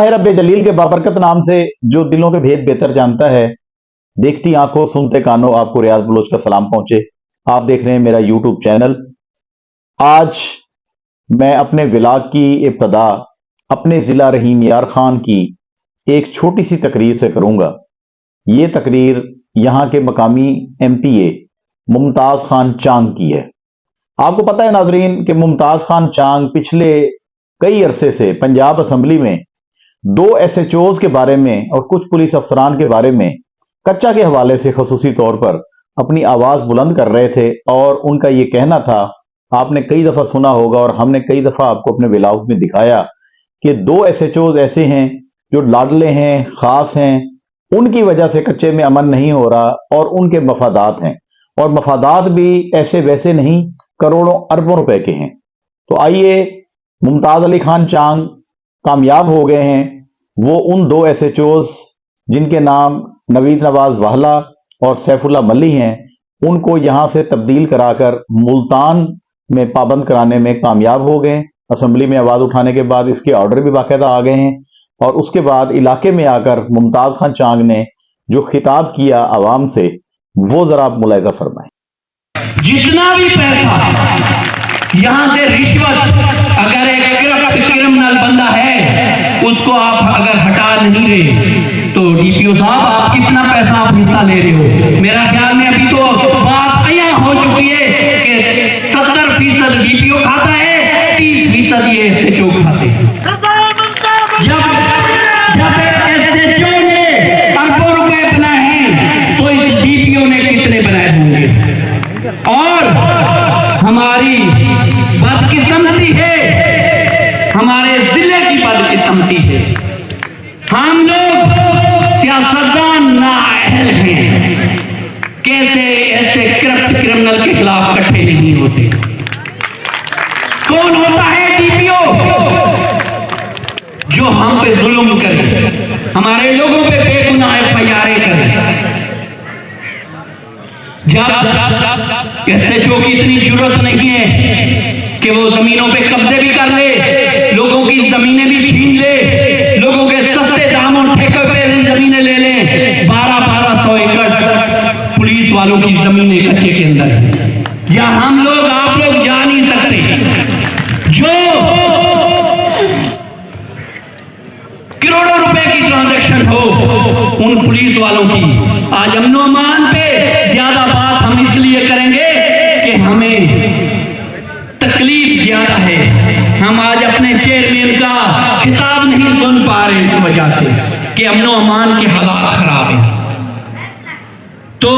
रब जलील के बाबरकत नाम से जो दिलों के भेद बेहतर जानता है, देखती आंखों सुनते कानों आपको रियाज बलोच का सलाम पहुंचे। आप देख रहे हैं मेरा यूट्यूब चैनल। आज मैं अपने व्लॉग की इब्तदा अपने ज़िला रहीम यार खान की एक छोटी सी तकरीर से करूंगा। ये तकरीर यहाँ के मकामी MPA मुमताज़ खान चांग की है। आपको पता है नाजरीन कि मुमताज़ खान चांग पिछले कई अरसे से पंजाब असम्बली में 2 SHOs के बारे में और कुछ पुलिस अफसरान के बारे में कच्चा के हवाले से खसूसी तौर पर अपनी आवाज़ बुलंद कर रहे थे और उनका ये कहना था, आपने कई दफ़ा सुना होगा और हमने कई दफ़ा आपको अपने व्लॉग्स में दिखाया कि 2 SHOs ऐसे हैं जो लाडले हैं, ख़ास हैं, उनकी वजह से कच्चे में अमन नहीं हो रहा और उनके मफादात हैं, और मफादात भी ऐसे वैसे नहीं, करोड़ों अरबों रुपए के हैं। तो आइए, मुमताज़ अली खान चांग कामयाब हो गए हैं। वो उन 2 SHOs जिनके नाम नवीद नवाज वाहला और सैफुल्लाह मल्ली हैं, उनको यहां से तब्दील कराकर मुल्तान में पाबंद कराने में कामयाब हो गए। असेंबली में आवाज उठाने के बाद इसके ऑर्डर भी बाकायदा आ गए हैं और उसके बाद इलाके में आकर मुमताज खान चांग ने जो खिताब किया आवाम से, वो जरा आप मुलाहिजा फरमाएं। जितना भी पैसा यहाँ से रिश्वत, अगर एक क्रिमिनल बंदा है उसको आप अगर हटा नहीं रहे तो DPO साहब आप कितना पैसा आप हिस्सा ले रहे हो? मेरा ख्याल में अभी तो बात यहाँ हो चुकी है कि 70% DPO खाता है, 30% ये SHO खाते हैं। जब SHO ने अरबों रुपए बनाए हैं तो इस DPO ने कितने बनाए होंगे? और हमारी बदकिस्मती है, हमारे जिले की बदकिस्मती है, हम लोग सियासतदान नाअहल हैं। कैसे ऐसे करप्ट क्रिमिनल के खिलाफ इकट्ठे नहीं होते? कौन होता है DPO जो हम पे जुल्म करे, हमारे लोगों पे बेगुनाह FIR करे? जब SHO की इतनी जरूरत नहीं है कि वो जमीनों पे कब्जे भी कर ले, लोगों की जमीनें भी छीन ले, लोगों के सस्ते दामों ठेके पे जमीनें ले ले, 1200 एकड़ पुलिस वालों की जमीनें कच्चे के अंदर है, या हम लोग आप लोग जा नहीं सकते। जो करोड़ों रुपए की ट्रांजैक्शन हो उन पुलिस वालों की, आज अमन अमान पे ज्यादा बात हम इसलिए करेंगे कि हमें तकलीफ ज्यादा है। हम आज अपने चेयरमैन का खिताब नहीं सुन पा रहे इस वजह से कि अमन अमान के हालात खराब हैं। तो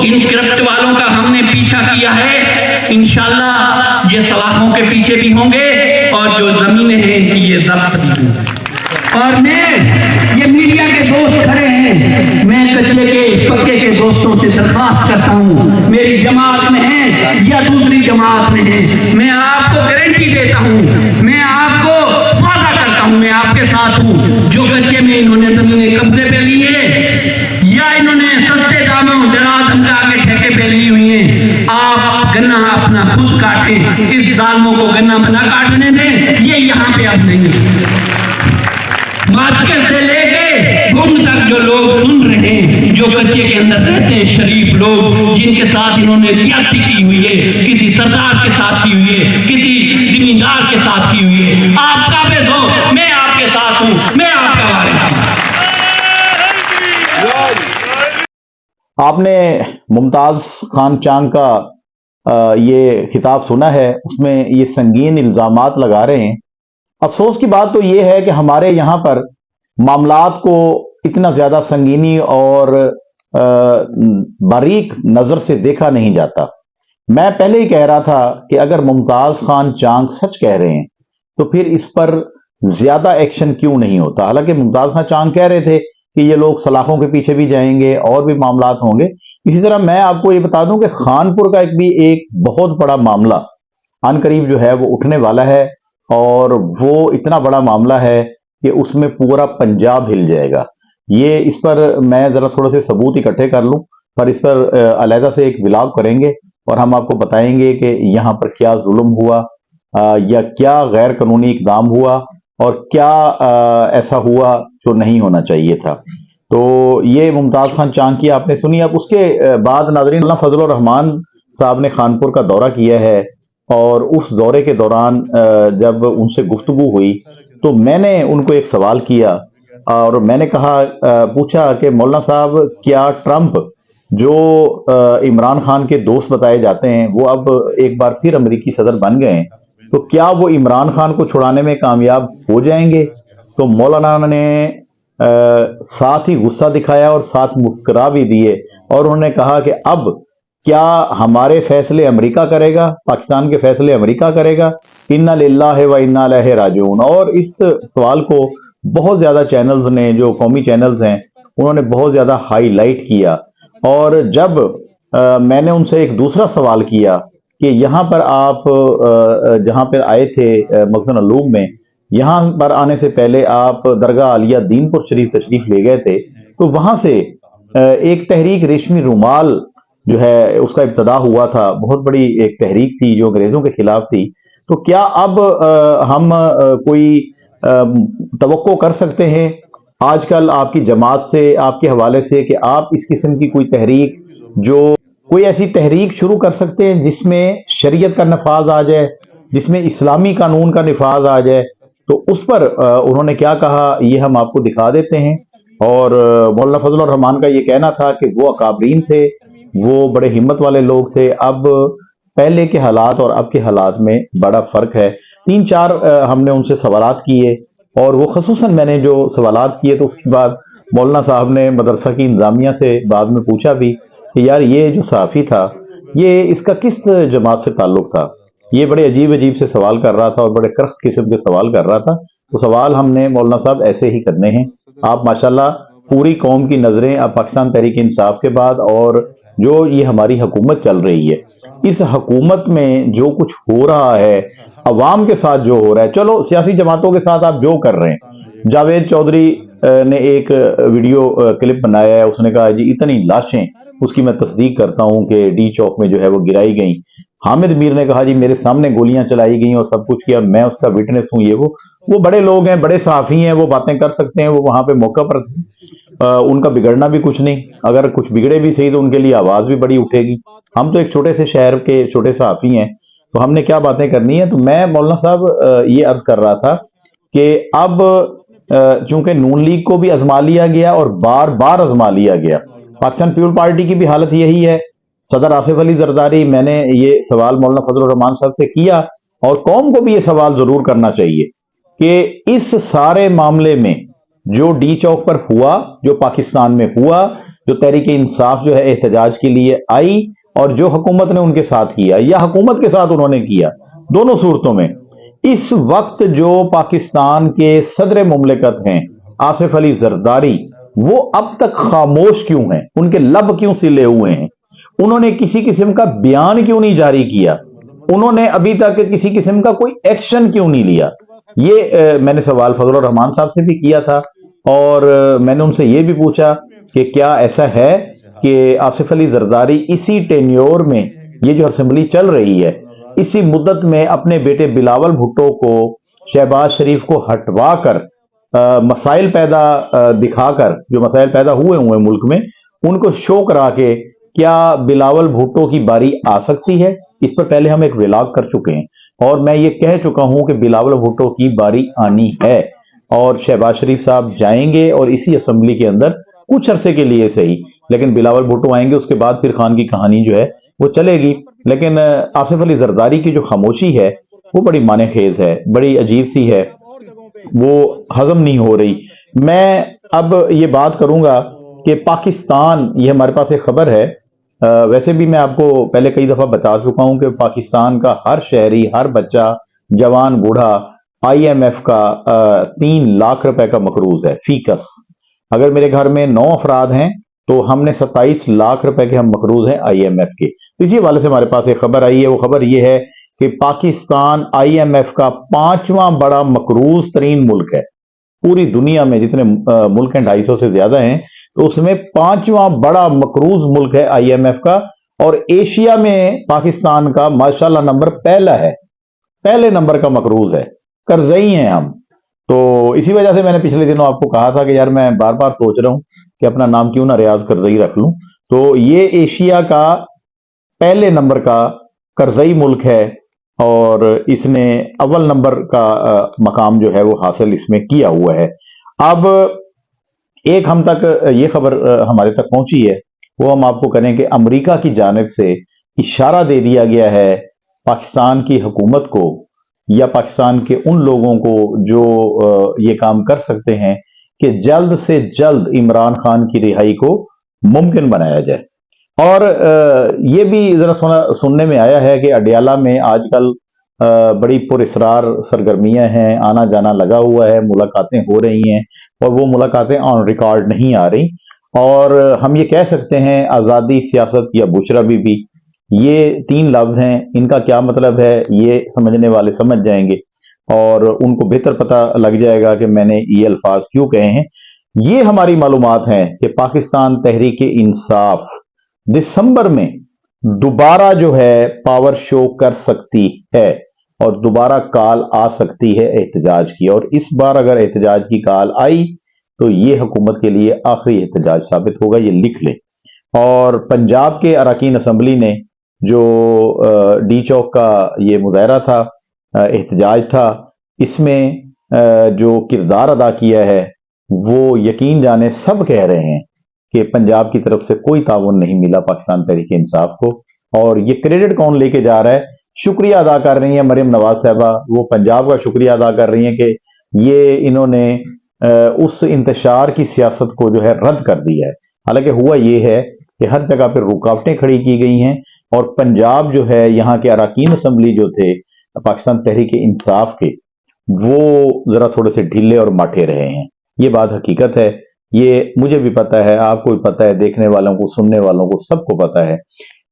इन करप्ट वालों का हमने पीछा किया है, इंशाल्लाह ये सलाखों के पीछे भी होंगे और जो जमीनें हैं इनकी ये जब्त भी होंगी। और मैं ये मीडिया के दोस्त खड़े हैं, मैं कच्चे के पक्के के दोस्तों से दरख्वास्त करता हूँ, मेरी जमात में है या दूसरी जमात में है, मैं आपको गारंटी देता हूँ, मैं आपको वादा करता हूँ, मैं आपके साथ हूँ। जो कच्चे में इन्होंने जमीनें कब्जे पे ली है या इन्होंने सस्ते दामों दरा धमका के ठेके पे ली हुई है, आप गन्ना अपना खुद काटे, इस जालिमों को गन्ना बना काटने दें, ये यहाँ पे अब नहीं है। माचकर से लेके गुम तक जो लोग सुन रहे हैं, जो कच्चे के अंदर रहते हैं, शरीफ लोग जिनके साथ इन्होंने ज्यादती की हुई है, किसी सरदार के साथ की हुई है, किसी जिम्मेदार के साथ की हुई है, आप काबिज हो, मैं आपके साथ हूं, मैं आपका वारिस हूं। आपने मुमताज खान चांग का ये खिताब सुना है, उसमें ये संगीन इल्जामात लगा रहे हैं। अफसोस की बात तो ये है कि हमारे यहाँ पर मामलात को इतना ज्यादा संगीनी और बारीक नजर से देखा नहीं जाता। मैं पहले ही कह रहा था कि अगर मुमताज खान चांग सच कह रहे हैं तो फिर इस पर ज्यादा एक्शन क्यों नहीं होता। हालांकि मुमताज खान चांग कह रहे थे कि ये लोग सलाखों के पीछे भी जाएंगे और भी मामलात होंगे। इसी तरह मैं आपको ये बता दूं कि खानपुर का एक बहुत बड़ा मामला अनकरीब जो है वो उठने वाला है, और वो इतना बड़ा मामला है कि उसमें पूरा पंजाब हिल जाएगा। ये इस पर मैं जरा थोड़े से सबूत इकट्ठे कर लूं, पर इस पर अलहदा से एक व्लॉग करेंगे और हम आपको बताएंगे कि यहाँ पर क्या जुल्म हुआ या क्या गैर कानूनी इकदाम हुआ اور کیا ایسا ہوا جو نہیں ہونا چاہیے تھا. تو یہ ممتاز خان چاند کی آپ نے سنی. اب اس کے بعد ناظرین اللہ فضل الرحمان صاحب نے خانپور کا دورہ کیا ہے، اور اس دورے کے دوران جب ان سے گفتگو ہوئی تو میں نے ان کو ایک سوال کیا، اور میں نے پوچھا کہ مولانا صاحب کیا ٹرمپ جو عمران خان کے دوست بتائے جاتے ہیں وہ اب ایک بار پھر امریکی صدر بن گئے ہیں، تو کیا وہ عمران خان کو چھڑانے میں کامیاب ہو جائیں گے؟ تو مولانا نے ساتھ ہی غصہ دکھایا اور ساتھ مسکرا بھی دیے، اور انہوں نے کہا کہ اب کیا ہمارے فیصلے امریکہ کرے گا، پاکستان کے فیصلے امریکہ کرے گا؟ انا للہ و انا الیہ راجعون. اور اس سوال کو بہت زیادہ چینلز نے، جو قومی چینلز ہیں، انہوں نے بہت زیادہ ہائی لائٹ کیا. اور جب میں نے ان سے ایک دوسرا سوال کیا کہ یہاں پر آپ جہاں پر آئے تھے مخزن علوم میں، یہاں پر آنے سے پہلے آپ درگاہ عالیہ دین پور شریف تشریف لے گئے تھے، تو وہاں سے ایک تحریک ریشمی رومال جو ہے اس کا ابتدا ہوا تھا. بہت بڑی ایک تحریک تھی جو انگریزوں کے خلاف تھی. تو کیا اب ہم کوئی توقع کر سکتے ہیں آج کل آپ کی جماعت سے، آپ کے حوالے سے، کہ آپ اس قسم کی کوئی تحریک، جو کوئی ایسی تحریک شروع کر سکتے ہیں جس میں شریعت کا نفاذ آ جائے، جس میں اسلامی قانون کا نفاذ آ جائے؟ تو اس پر انہوں نے کیا کہا یہ ہم آپ کو دکھا دیتے ہیں. اور مولانا فضل الرحمان کا یہ کہنا تھا کہ وہ اکابرین تھے، وہ بڑے ہمت والے لوگ تھے. اب پہلے کے حالات اور اب کے حالات میں بڑا فرق ہے. 3-4 ہم نے ان سے سوالات کیے، اور وہ خصوصاً میں نے جو سوالات کیے تو اس کے بعد مولانا صاحب نے مدرسہ کی انتظامیہ سے بعد میں پوچھا بھی کہ یار یہ جو صحافی تھا یہ اس کا کس جماعت سے تعلق تھا؟ یہ بڑے عجیب عجیب سے سوال کر رہا تھا اور بڑے کرخت قسم کے سوال کر رہا تھا. تو سوال ہم نے مولانا صاحب ایسے ہی کرنے ہیں. آپ ماشاءاللہ پوری قوم کی نظریں اب پاکستان تحریک انصاف کے بعد، اور جو یہ ہماری حکومت چل رہی ہے، اس حکومت میں جو کچھ ہو رہا ہے، عوام کے ساتھ جو ہو رہا ہے، چلو سیاسی جماعتوں کے ساتھ آپ جو کر رہے ہیں. جاوید چودھری نے ایک ویڈیو کلپ بنایا ہے، اس نے کہا جی اتنی لاشیں، اس کی میں تصدیق کرتا ہوں کہ ڈی چوک میں جو ہے وہ گرائی گئیں. حامد میر نے کہا جی میرے سامنے گولیاں چلائی گئیں اور سب کچھ کیا، میں اس کا وٹنس ہوں. یہ وہ بڑے لوگ ہیں، بڑے صحافی ہیں، وہ باتیں کر سکتے ہیں، وہ وہاں پہ موقع پر تھے. ان کا بگڑنا بھی کچھ نہیں، اگر کچھ بگڑے بھی صحیح تو ان کے لیے آواز بھی بڑی اٹھے گی. ہم تو ایک چھوٹے سے شہر کے چھوٹے صحافی ہیں، تو ہم نے کیا باتیں کرنی ہیں. تو میں مولانا صاحب یہ عرض کر رہا تھا کہ اب چونکہ نون لیگ کو بھی آزما لیا گیا اور بار بار آزما لیا گیا، پاکستان پیپل پارٹی کی بھی حالت یہی ہے. صدر آصف علی زرداری، میں نے یہ سوال مولانا فضل الرحمان صاحب سے کیا، اور قوم کو بھی یہ سوال ضرور کرنا چاہیے کہ اس سارے معاملے میں جو ڈی چوک پر ہوا، جو پاکستان میں ہوا، جو تحریک انصاف جو ہے احتجاج کے لیے آئی، اور جو حکومت نے ان کے ساتھ کیا یا حکومت کے ساتھ انہوں نے کیا، دونوں صورتوں میں اس وقت جو پاکستان کے صدر مملکت ہیں آصف علی زرداری، وہ اب تک خاموش کیوں ہیں؟ ان کے لب کیوں سلے ہوئے ہیں؟ انہوں نے کسی قسم کا بیان کیوں نہیں جاری کیا؟ انہوں نے ابھی تک کسی قسم کا کوئی ایکشن کیوں نہیں لیا؟ یہ میں نے سوال فضل الرحمان صاحب سے بھی کیا تھا، اور میں نے ان سے یہ بھی پوچھا کہ کیا ایسا ہے کہ آصف علی زرداری اسی ٹینیور میں، یہ جو اسمبلی چل رہی ہے، اسی مدت میں اپنے بیٹے بلاول بھٹو کو، شہباز شریف کو ہٹوا کر، مسائل پیدا دکھا کر، جو مسائل پیدا ہوئے ملک میں، ان کو شو کرا کے کیا بلاول بھٹو کی باری آ سکتی ہے؟ اس پر پہلے ہم ایک ولاگ کر چکے ہیں، اور میں یہ کہہ چکا ہوں کہ بلاول بھٹو کی باری آنی ہے، اور شہباز شریف صاحب جائیں گے اور اسی اسمبلی کے اندر کچھ عرصے کے لیے صحیح، لیکن بلاول بھٹو آئیں گے، اس کے بعد پھر خان کی کہانی جو ہے وہ چلے گی. لیکن آصف علی زرداری کی جو خاموشی ہے وہ بڑی معنی خیز ہے، بڑی عجیب سی ہے، وہ ہضم نہیں ہو رہی. میں اب یہ بات کروں گا کہ پاکستان، یہ ہمارے پاس ایک خبر ہے، ویسے بھی میں آپ کو پہلے کئی دفعہ بتا چکا ہوں کہ پاکستان کا ہر شہری، ہر بچہ، جوان، بوڑھا آئی ایم ایف کا 3 لاکھ روپے کا مقروض ہے فی کس. اگر میرے گھر میں 9 افراد ہیں تو ہم نے 27 لاکھ روپے کے ہم مقروض ہیں آئی ایم ایف کے. اسی حوالے سے ہمارے پاس ایک خبر آئی ہے، وہ خبر یہ ہے کہ پاکستان آئی ایم ایف کا 5واں بڑا مقروض ترین ملک ہے. پوری دنیا میں جتنے ملک ہیں 250 سے زیادہ ہیں، تو اس میں 5واں بڑا مقروض ملک ہے آئی ایم ایف کا. اور ایشیا میں پاکستان کا ماشاءاللہ نمبر پہلا ہے، پہلے نمبر کا مقروض ہے. قرضئی ہیں ہم. तो इसी वजह से मैंने पिछले दिनों आपको कहा था कि यार मैं बार बार सोच रहा हूं कि अपना नाम क्यों ना रियाज करजई रख लूं। तो ये एशिया का पहले नंबर का करजई मुल्क है और इसने अव्वल नंबर का मकाम जो है वो हासिल इसमें किया हुआ है। अब एक हम तक ये खबर हमारे तक पहुंची है, वो हम आपको करें कि अमेरिका की जानिब से इशारा दे दिया गया है पाकिस्तान की हुकूमत को या पाकिस्तान के उन लोगों को जो ये काम कर सकते हैं कि जल्द से जल्द इमरान खान की रिहाई को मुमकिन बनाया जाए। और ये भी जरा सुनने में आया है कि अडियाला में आजकल बड़ी पुरस्रार सरगर्मियां हैं, आना जाना लगा हुआ है, मुलाकातें हो रही हैं और वो मुलाकातें ऑन रिकॉर्ड नहीं आ रही। और हम ये कह सकते हैं आज़ादी, सियासत या बुशरा बीबी, ये 3 लफ्ज हैं, इनका क्या मतलब है ये समझने वाले समझ जाएंगे और उनको बेहतर पता लग जाएगा कि मैंने ये अल्फाज क्यों कहे हैं। ये हमारी मालूमात हैं कि पाकिस्तान तहरीक इंसाफ दिसंबर में दोबारा जो है पावर शो कर सकती है और दोबारा कॉल आ सकती है एहतजाज की। और इस बार अगर एहतजाज की कॉल आई तो ये हुकूमत के लिए आखिरी एहतजाज साबित होगा, ये लिख ले। और पंजाब के अरकान असम्बली ने जो डी चौक का ये मुजाहरा था, एहतजाज था, इसमें जो किरदार अदा किया है वो यकीन जाने सब कह रहे हैं कि पंजाब की तरफ से कोई ताउन नहीं मिला पाकिस्तान तहरीक इंसाफ को। और ये क्रेडिट कौन लेके जा रहा है? शुक्रिया अदा कर रही है मरियम नवाज साहबा, वो पंजाब का शुक्रिया अदा कर रही है कि ये इन्होंने उस इंतशार की सियासत को जो है रद्द कर दिया है। हालांकि हुआ ये है कि हर जगह पर रुकावटें खड़ी की गई हैं और पंजाब जो है, यहाँ के अरकान असम्बली जो थे पाकिस्तान तहरीक इंसाफ के, वो जरा थोड़े से ढीले और माठे रहे हैं। ये बात हकीकत है, ये मुझे भी पता है, आपको भी पता है, देखने वालों को, सुनने वालों को सबको पता है।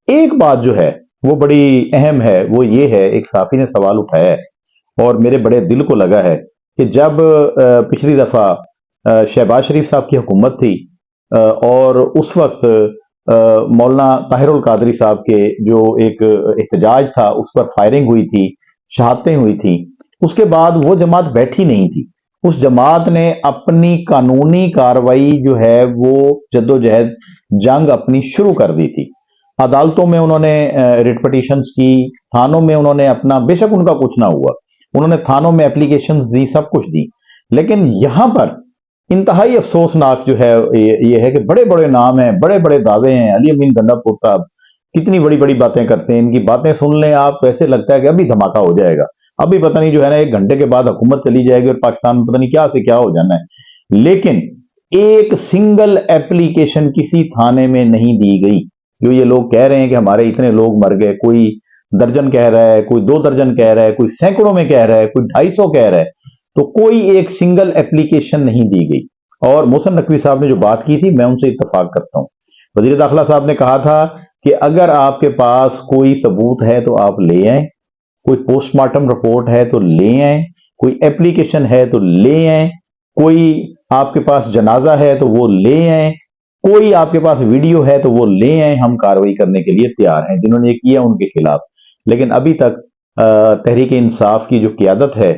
एक बात जो है वो बड़ी अहम है, वो ये है, एक साफी ने सवाल उठाया है और मेरे बड़े दिल को लगा है कि जब पिछली दफा शहबाज शरीफ साहब की हुकूमत थी और उस वक्त मौलाना ताहिरुल कादरी साहब के जो एक एहतजाज था उस पर फायरिंग हुई थी, शहादतें हुई थी, उसके बाद वो जमात बैठी नहीं थी। उस जमात ने अपनी कानूनी कार्रवाई जो है वो जद्दोजहद जंग अपनी शुरू कर दी थी। अदालतों में उन्होंने रिट की, थानों में उन्होंने अपना, बेशक उनका कुछ ना हुआ, उन्होंने थानों में एप्लीकेशंस दी, सब कुछ दी, लेकिन यहां पर इंतहाई अफसोसनाक जो है ये है कि बड़े बड़े नाम हैं, बड़े बड़े दावे हैं। अली अमीन गंडापुर साहब कितनी बड़ी बड़ी बातें करते हैं, इनकी बातें सुन लें आप, ऐसे लगता है कि अभी धमाका हो जाएगा, अभी पता नहीं जो है ना 1 घंटे के बाद हुकूमत चली जाएगी और पाकिस्तान में पता नहीं क्या से क्या हो जाना है। लेकिन एक सिंगल एप्लीकेशन किसी थाने में नहीं दी गई। जो ये लोग कह रहे हैं कि हमारे इतने लोग मर गए, कोई दर्जन कह रहा है, कोई 2 दर्जन कह रहा है, कोई सैकड़ों में कह रहा है, कोई 250 कह रहा है, तो कोई एक सिंगल एप्लीकेशन नहीं दी गई। और मोहसिन नकवी साहब ने जो बात की थी, मैं उनसे इत्तेफाक करता हूं। वजीर दाखिला साहब ने कहा था कि अगर आपके पास कोई सबूत है तो आप ले आए, कोई पोस्टमार्टम रिपोर्ट है तो ले आए, कोई एप्लीकेशन है तो ले आए, कोई आपके पास जनाजा है तो वो ले आए, कोई आपके पास वीडियो है तो वो ले आए, हम कार्रवाई करने के लिए तैयार हैं। जिन्होंने ये किया उनके खिलाफ। लेकिन अभी तक तहरीक इंसाफ की जो क़यादत है,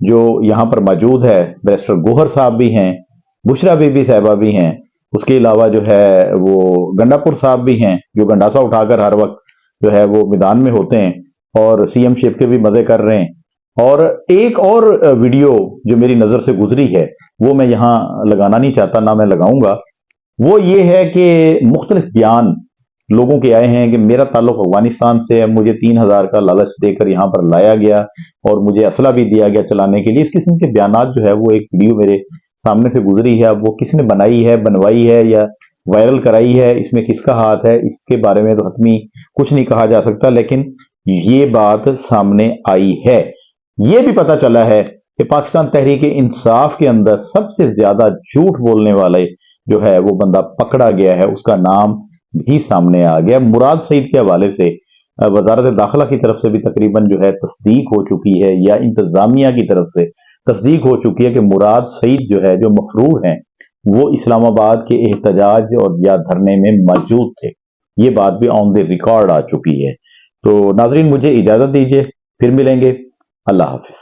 जो यहाँ पर मौजूद है, बैरिस्टर गोहर साहब भी हैं, बुशरा बीबी साहबा भी हैं, उसके अलावा जो है वो गंडापुर साहब भी हैं, जो गंडासा उठाकर हर वक्त जो है वो मैदान में होते हैं और सीएम शिप के भी मजे कर रहे हैं। और एक और वीडियो जो मेरी नजर से गुजरी है वो मैं यहाँ लगाना नहीं चाहता, ना मैं लगाऊंगा। वो ये है कि मुख्तलिफ बयान लोगों के आए हैं कि मेरा ताल्लुक अफगानिस्तान से है, मुझे 3000 का लालच देकर यहाँ पर लाया गया और मुझे असला भी दिया गया चलाने के लिए। इस किस्म के बयानात जो है वो एक वीडियो मेरे सामने से गुजरी है। अब वो किसने बनाई है, बनवाई है या वायरल कराई है, इसमें किसका हाथ है, इसके बारे में तो हतमी कुछ नहीं कहा जा सकता, लेकिन ये बात सामने आई है। ये भी पता चला है कि पाकिस्तान तहरीक इंसाफ के अंदर सबसे ज्यादा झूठ बोलने वाले जो है वो बंदा पकड़ा गया है, उसका नाम भी सामने आ गया। मुराद सईद के हवाले से वजारत दाखिला की तरफ से भी तकरीबन जो है तस्दीक हो चुकी है, या इंतजामिया की तरफ से तस्दीक हो चुकी है कि मुराद सईद जो है, जो मफरूर हैं, वो इस्लामाबाद के एहतजाज और या धरने में मौजूद थे। ये बात भी ऑन द रिकॉर्ड आ चुकी है। तो नाजरीन, मुझे इजाजत दीजिए, फिर मिलेंगे। अल्लाह हाफिज।